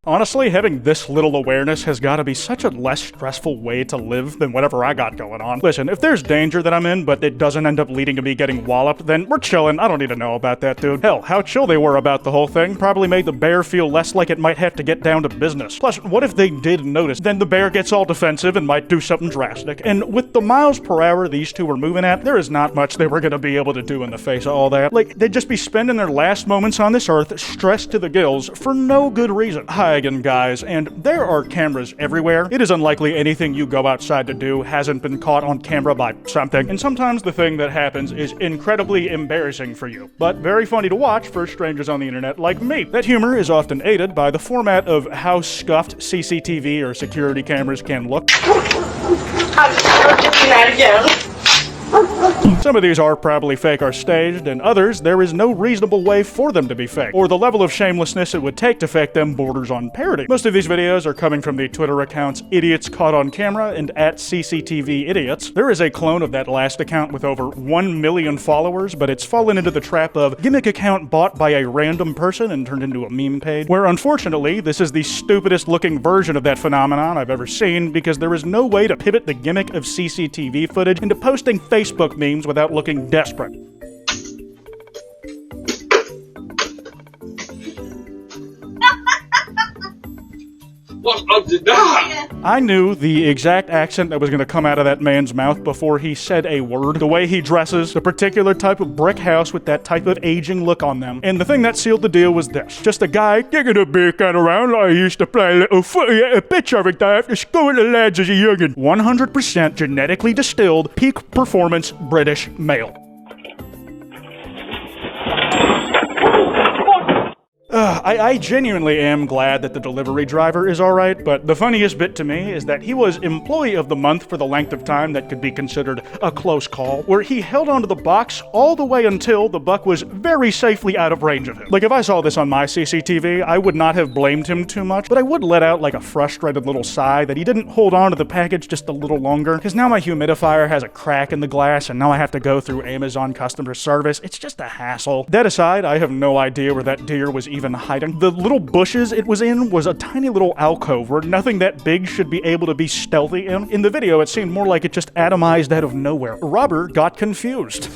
Honestly, having this little awareness has gotta be such a less stressful way to live than whatever I got going on. Listen, if there's danger that I'm in, but it doesn't end up leading to me getting walloped, then we're chillin'. I don't need to know about that, dude. Hell, how chill they were about the whole thing probably made the bear feel less like it might have to get down to business. Plus, what if they did notice? Then the bear gets all defensive and might do something drastic. And with the miles per hour these two were moving at, there is not much they were gonna be able to do in the face of all that. Like, they'd just be spending their last moments on this earth stressed to the gills for no good reason. Hi again, guys, and there are cameras everywhere. It is unlikely anything you go outside to do hasn't been caught on camera by something, and sometimes the thing that happens is incredibly embarrassing for you, but very funny to watch for strangers on the internet like me. That humor is often aided by the format of how scuffed CCTV or security cameras can look. I'm doing that again. Some of these are probably fake or staged, and others, there is no reasonable way for them to be fake, or the level of shamelessness it would take to fake them borders on parody. Most of these videos are coming from the Twitter accounts Idiots Caught on Camera and @CCTV Idiots. There is a clone of that last account with over 1 million followers, but it's fallen into the trap of gimmick account bought by a random person and turned into a meme page, where unfortunately, this is the stupidest looking version of that phenomenon I've ever seen, because there is no way to pivot the gimmick of CCTV footage into posting Facebook memes without looking desperate. What's up to that? I knew the exact accent that was going to come out of that man's mouth before he said a word. The way he dresses, the particular type of brick house with that type of aging look on them. And the thing that sealed the deal was this. Just a guy kicking a beer can around like I used to play little footy at a pitch every day after school with the lads as a youngin'. 100% genetically distilled, peak performance British male. I genuinely am glad that the delivery driver is alright, but the funniest bit to me is that he was Employee of the Month for the length of time that could be considered a close call, where he held onto the box all the way until the buck was very safely out of range of him. Like, if I saw this on my CCTV, I would not have blamed him too much, but I would let out like a frustrated little sigh that he didn't hold on to the package just a little longer, because now my humidifier has a crack in the glass and now I have to go through Amazon customer service. It's just a hassle. That aside, I have no idea where that deer was even hiding. The little bushes it was in was a tiny little alcove where nothing that big should be able to be stealthy in. In the video, it seemed more like it just atomized out of nowhere. A robber got confused.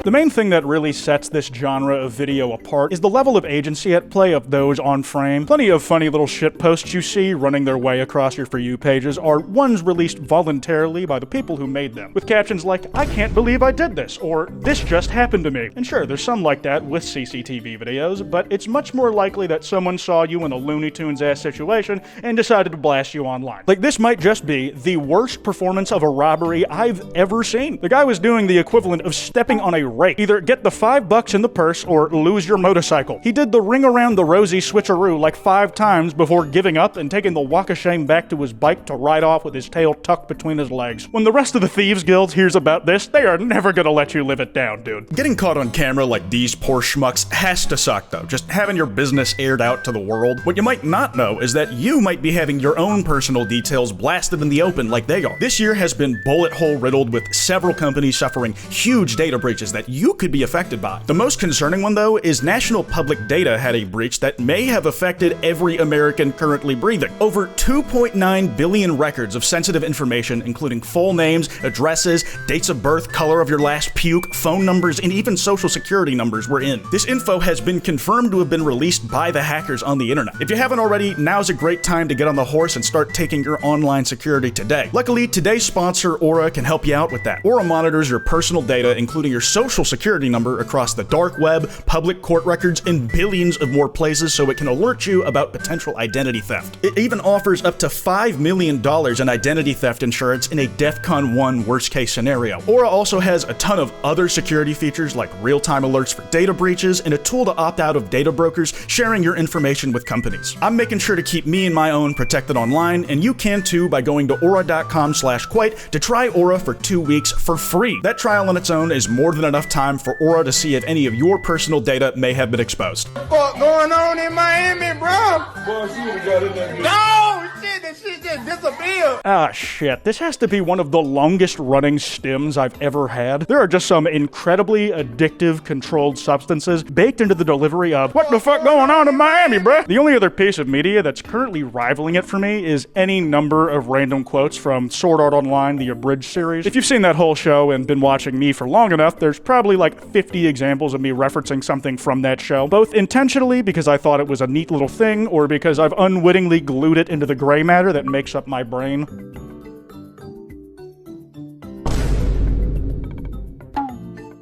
The main thing that really sets this genre of video apart is the level of agency at play of those on frame. Plenty of funny little shit posts you see running their way across your For You pages are ones released voluntarily by the people who made them, with captions like, "I can't believe I did this," or "This just happened to me." And sure, there's some like that with CCTV videos, but it's much more likely that someone saw you in a Looney Tunes-ass situation and decided to blast you online. Like, this might just be the worst performance of a robbery I've ever seen. The guy was doing the equivalent of stepping on a rake. Either get the $5 in the purse or lose your motorcycle. He did the ring around the rosy switcheroo like 5 times before giving up and taking the walk of shame back to his bike to ride off with his tail tucked between his legs. When the rest of the Thieves Guild hears about this, they are never gonna let you live it down, dude. Getting caught on camera like these poor schmucks has to suck though, just having your business aired out to the world. What you might not know is that you might be having your own personal details blasted in the open like they are. This year has been bullet hole riddled with several companies suffering huge data breaches that you could be affected by. The most concerning one though is National Public Data had a breach that may have affected every American currently breathing. Over 2.9 billion records of sensitive information, including full names, addresses, dates of birth, color of your last puke, phone numbers, and even social security numbers were in. This info has been confirmed to have been released by the hackers on the internet. If you haven't already, now's a great time to get on the horse and start taking your online security today. Luckily, today's sponsor, Aura, can help you out with that. Aura monitors your personal data, including your social social security number across the dark web, public court records, and billions of more places so it can alert you about potential identity theft. It even offers up to $5 million in identity theft insurance in a DEFCON 1 worst-case scenario. Aura also has a ton of other security features like real-time alerts for data breaches and a tool to opt out of data brokers sharing your information with companies. I'm making sure to keep me and my own protected online, and you can too by going to aura.com/Kwite to try Aura for 2 weeks for free. That trial on its own is more than enough time for Aura to see if any of your personal data may have been exposed. What's going on in Miami, bro? Boy, she would've got in there. No, shit, that shit just disappeared. Ah, shit. This has to be one of the longest running stims I've ever had. There are just some incredibly addictive controlled substances baked into the delivery of what the fuck going on in Miami, bruh? The only other piece of media that's currently rivaling it for me is any number of random quotes from Sword Art Online, the Abridged series. If you've seen that whole show and been watching me for long enough, there's probably like 50 examples of me referencing something from that show, both intentionally because I thought it was a neat little thing, or because I've unwittingly glued it into the gray matter that makes up my brain.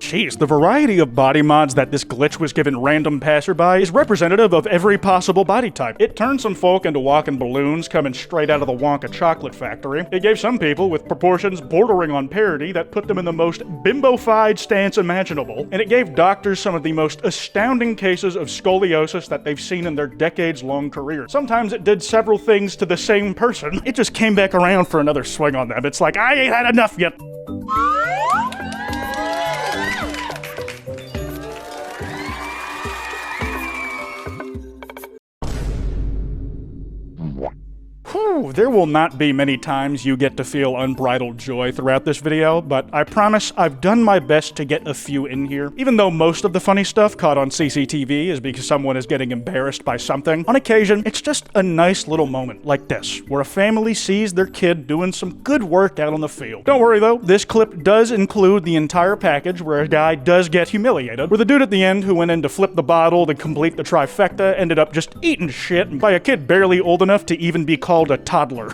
Jeez, the variety of body mods that this glitch was given random passerby is representative of every possible body type. It turned some folk into walking balloons coming straight out of the Wonka chocolate factory. It gave some people with proportions bordering on parody that put them in the most bimbofied stance imaginable. And it gave doctors some of the most astounding cases of scoliosis that they've seen in their decades-long career. Sometimes it did several things to the same person. It just came back around for another swing on them. It's like, I ain't had enough yet. Whew, there will not be many times you get to feel unbridled joy throughout this video, but I promise I've done my best to get a few in here. Even though most of the funny stuff caught on CCTV is because someone is getting embarrassed by something, on occasion, it's just a nice little moment like this, where a family sees their kid doing some good work out on the field. Don't worry though, this clip does include the entire package where a guy does get humiliated, where the dude at the end who went in to flip the bottle to complete the trifecta ended up just eating shit by a kid barely old enough to even be called a toddler.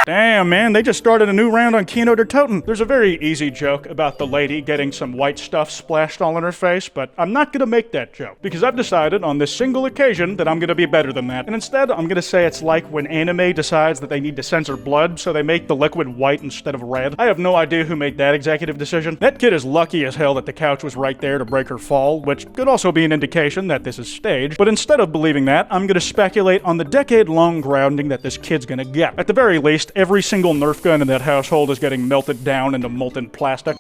Damn, man, they just started a new round on Kino der Toten. There's a very easy joke about the lady getting some white stuff splashed all in her face, but I'm not gonna make that joke, because I've decided on this single occasion that I'm gonna be better than that. And instead, I'm gonna say it's like when anime decides that they need to censor blood, so they make the liquid white instead of red. I have no idea who made that executive decision. That kid is lucky as hell that the couch was right there to break her fall, which could also be an indication that this is staged. But instead of believing that, I'm gonna speculate on the decade-long grounding that this kid's gonna get. At the very least, every single Nerf gun in that household is getting melted down into molten plastic.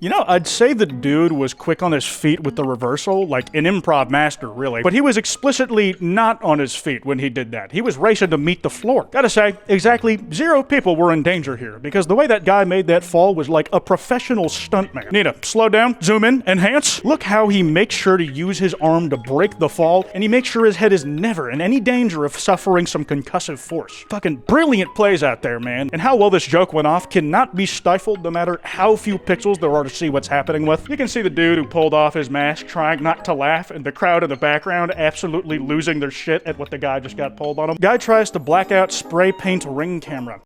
You know, I'd say the dude was quick on his feet with the reversal, like an improv master, really. But he was explicitly not on his feet when he did that. He was racing to meet the floor. Gotta say, exactly 0 people were in danger here, because the way that guy made that fall was like a professional stuntman. Nina, slow down, zoom in, enhance. Look how he makes sure to use his arm to break the fall, and he makes sure his head is never in any danger of suffering some concussive force. Fucking brilliant plays out there, man. And how well this joke went off cannot be stifled no matter how few pixels there are to see what's happening with. You can see the dude who pulled off his mask trying not to laugh, and the crowd in the background absolutely losing their shit at what the guy just got pulled on him. Guy tries to black out spray paint ring camera.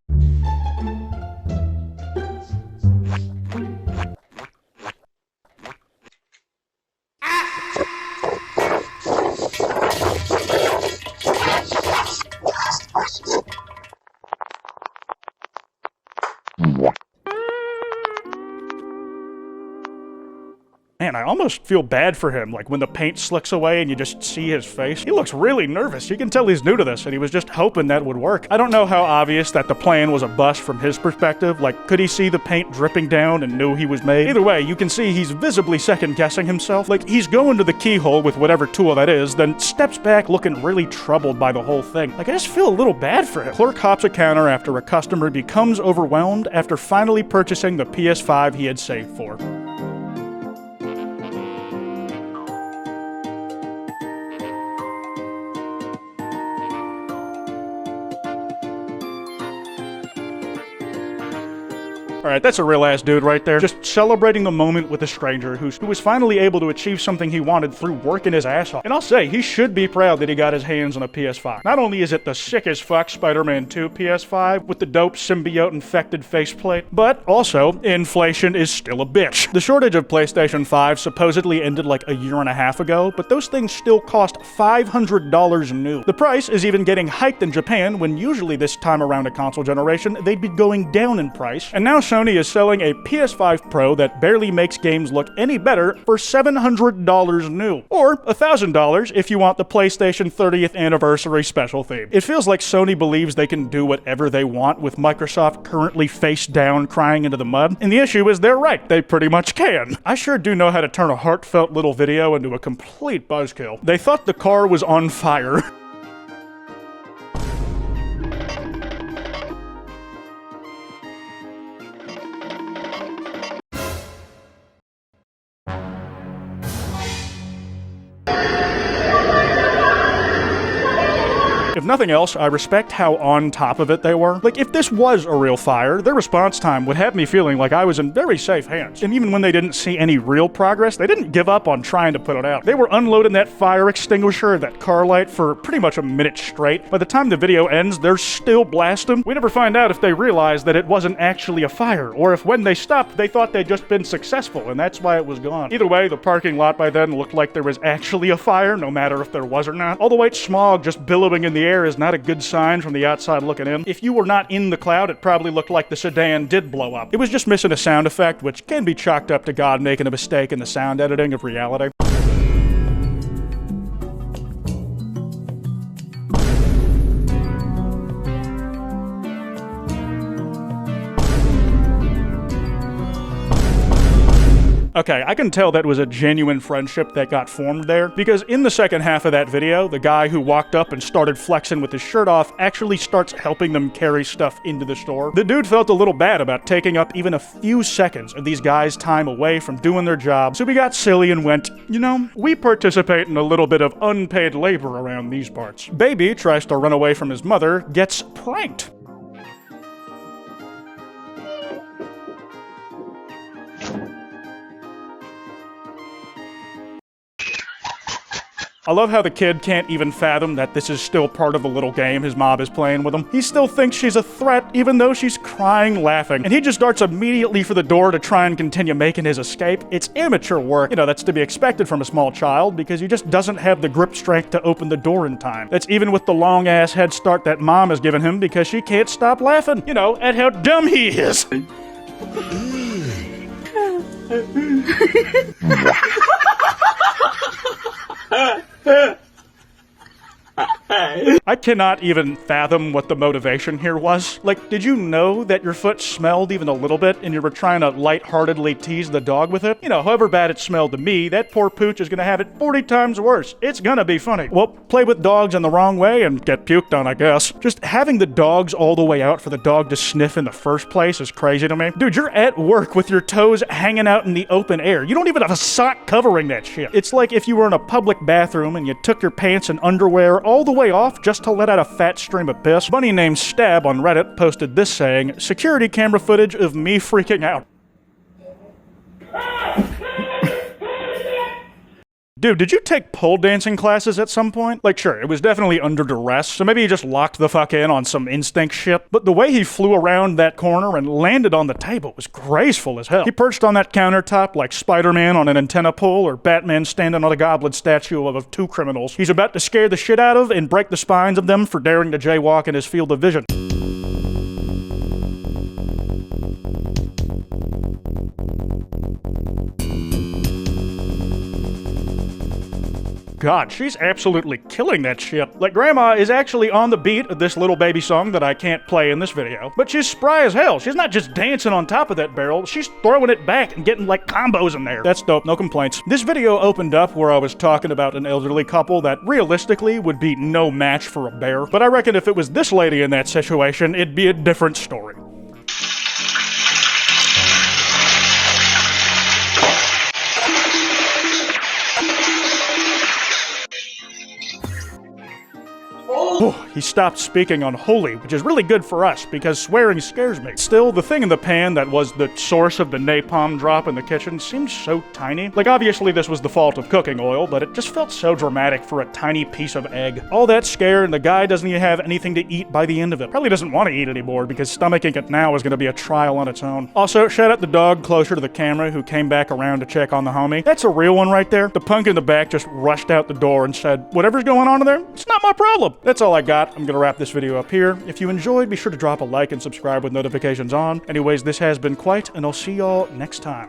Man, I almost feel bad for him, like when the paint slicks away and you just see his face. He looks really nervous. You can tell he's new to this, and he was just hoping that would work. I don't know how obvious that the plan was a bust from his perspective. Like, could he see the paint dripping down and knew he was made? Either way, you can see he's visibly second-guessing himself. Like, he's going to the keyhole with whatever tool that is, then steps back looking really troubled by the whole thing. Like, I just feel a little bad for him. Clerk hops a counter after a customer becomes overwhelmed after finally purchasing the PS5 he had saved for. Alright, that's a real ass dude right there. Just celebrating the moment with a stranger who was finally able to achieve something he wanted through working his ass off. And I'll say, he should be proud that he got his hands on a PS5. Not only is it the sick as fuck Spider-Man 2 PS5 with the dope symbiote infected faceplate, but also, inflation is still a bitch. The shortage of PlayStation 5 supposedly ended like a year and a half ago, but those things still cost $500 new. The price is even getting hiked in Japan when usually this time around a console generation, they'd be going down in price. And now Sony is selling a PS5 Pro that barely makes games look any better for $700 new. Or $1,000 if you want the PlayStation 30th anniversary special theme. It feels like Sony believes they can do whatever they want with Microsoft currently face down crying into the mud. And the issue is they're right, they pretty much can. I sure do know how to turn a heartfelt little video into a complete buzzkill. They thought the car was on fire. If nothing else, I respect how on top of it they were. Like, if this was a real fire, their response time would have me feeling like I was in very safe hands. And even when they didn't see any real progress, they didn't give up on trying to put it out. They were unloading that fire extinguisher, that car light, for pretty much a minute straight. By the time the video ends, they're still blasting. We never find out if they realized that it wasn't actually a fire, or if when they stopped, they thought they'd just been successful, and that's why it was gone. Either way, the parking lot by then looked like there was actually a fire, no matter if there was or not. All the white smog just billowing in the air is not a good sign from the outside looking in. If you were not in the cloud, it probably looked like the sedan did blow up. It was just missing a sound effect, which can be chalked up to God making a mistake in the sound editing of reality. Okay, I can tell that was a genuine friendship that got formed there, because in the second half of that video, the guy who walked up and started flexing with his shirt off actually starts helping them carry stuff into the store. The dude felt a little bad about taking up even a few seconds of these guys' time away from doing their job, so we got silly and went, you know, we participate in a little bit of unpaid labor around these parts. Baby tries to run away from his mother, gets pranked. I love how the kid can't even fathom that this is still part of the little game his mom is playing with him. He still thinks she's a threat, even though she's crying laughing. And he just darts immediately for the door to try and continue making his escape. It's amateur work. You know, that's to be expected from a small child, because he just doesn't have the grip strength to open the door in time. That's even with the long-ass head start that mom has given him, because she can't stop laughing, you know, at how dumb he is. I cannot even fathom what the motivation here was. Like, did you know that your foot smelled even a little bit and you were trying to lightheartedly tease the dog with it? You know, however bad it smelled to me, that poor pooch is gonna have it 40 times worse. It's gonna be funny. Well, play with dogs in the wrong way and get puked on, I guess. Just having the dogs all the way out for the dog to sniff in the first place is crazy to me. Dude, you're at work with your toes hanging out in the open air. You don't even have a sock covering that shit. It's like if you were in a public bathroom and you took your pants and underwear all the way off just to let out a fat stream of piss. Bunny named Stab on Reddit posted this saying, "Security camera footage of me freaking out." Dude, did you take pole dancing classes at some point? Like, sure, it was definitely under duress, so maybe he just locked the fuck in on some instinct shit. But the way he flew around that corner and landed on the table was graceful as hell. He perched on that countertop like Spider-Man on an antenna pole, or Batman standing on a goblin statue of two criminals he's about to scare the shit out of and break the spines of them for daring to jaywalk in his field of vision. God, she's absolutely killing that shit. Like, Grandma is actually on the beat of this little baby song that I can't play in this video. But she's spry as hell. She's not just dancing on top of that barrel, she's throwing it back and getting like combos in there. That's dope, no complaints. This video opened up where I was talking about an elderly couple that realistically would be no match for a bear. But I reckon if it was this lady in that situation, it'd be a different story. Oh He stopped speaking unholy, which is really good for us because swearing scares me. Still, the thing in the pan that was the source of the napalm drop in the kitchen seemed so tiny. Like, obviously this was the fault of cooking oil, but it just felt so dramatic for a tiny piece of egg. All that scare, and the guy doesn't even have anything to eat by the end of it. Probably doesn't want to eat anymore because stomaching it now is going to be a trial on its own. Also, shout out the dog closer to the camera who came back around to check on the homie. That's a real one right there. The punk in the back just rushed out the door and said, "Whatever's going on in there, it's not my problem." That's all I got. I'm gonna wrap this video up here. If you enjoyed, be sure to drop a like and subscribe with notifications on. Anyways, this has been Kwite, and I'll see y'all next time.